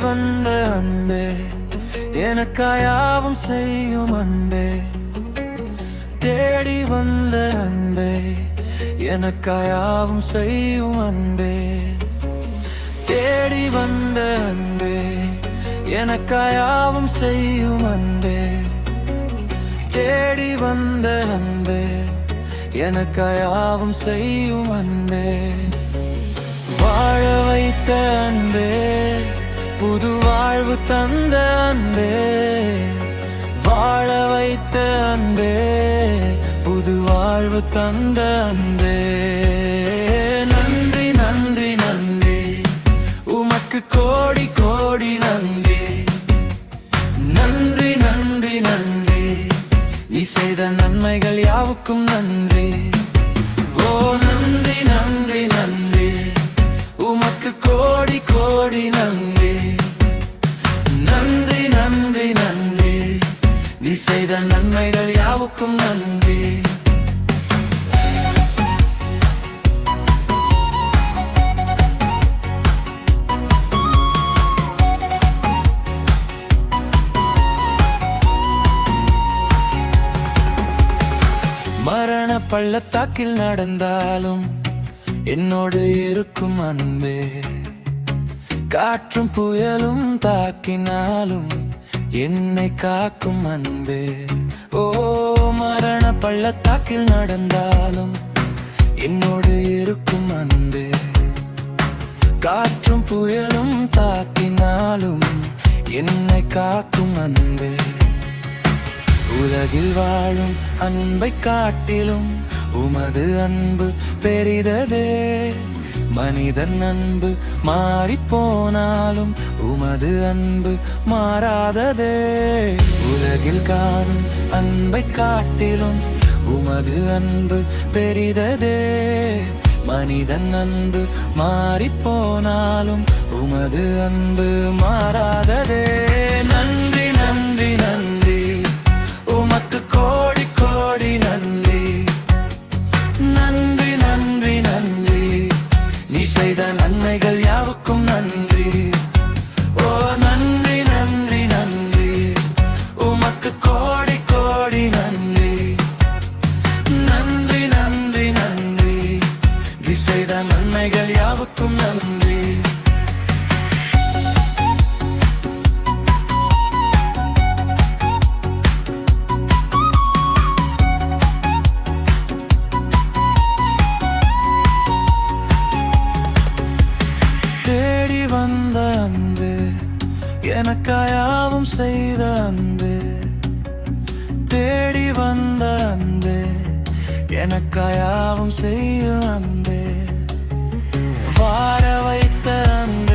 வந்த அன்பே எனக்காயாவும் செய்யும் அன்பே தேடி வந்த அன்பே எனக்காயாவும் செய்யும் அன்பே தேடி வந்த அன்பே எனக்காயாவும் செய்யும் அன்பே தேடி வந்த அன்பே எனக்காயாவும் செய்யும் அன்பே வாழ வைத்த அன்பே புது வாழ்வு தந்த அன்பே வாழ வைத்த அன்பே புது வாழ்வு தந்த அன்பே நன்றி நன்றி நன்றி உமக்கு கோடி கோடி நன்றி நன்றி நன்றி நன்றி நீ செய்த நன்மைகள் யாவுக்கும் நன்றி ஓ நன்றி நன்றி நன்றி உமக்கு கோடி கோடி நன்றி நன்றி நன்றி நன்றி நீ செய்த நன்மைகள் யாவுக்கும் நன்றி மரண பள்ளத்தாக்கில் நடந்தாலும் என்னோடு இருக்கும் அன்பே காற்றும் புயலும் தாக்கினாலும் என்னை காக்கும் அன்பே ஓ மரண பள்ளத்தாக்கில் நடந்தாலும் என்னோடு இருக்கும் அன்பே காற்றும் புயலும் தாக்கினாலும் என்னை காக்கும் அன்பே உலகில் வாழும் அன்பை காட்டிலும் உமது அன்பு பெரிததே மனிதன் அன்பு மாறிப்போனாலும் உமது அன்பு மாறாததே உலகில் காணும் அன்பை காட்டிலும் உமது அன்பு பெரிததே மனிதன் அன்பு மாறிப்போனாலும் உமது அன்பு மாறாததே நன்றி நன்றி நன்றி உமக்கு கோடி கோடி நன்றி நன்றி நன்றி நன்றி நீ செய்த நன்மைகள் யாவுக்கும் நன்றி ஓ நன்றி நன்றி நன்றி உமக்கு கோடி கோடி நன்றி நன்றி நன்றி நன்றி நீ செய்த நன்மைகள் யாவுக்கும் நன்றி தேடி வந்த அன்பு எனக்காயாவும் செய்த அன்பு தேடி வந்த அன்பு எனக்காயாவும் செய்யும் அன்பு வாழ வைத்த அன்பு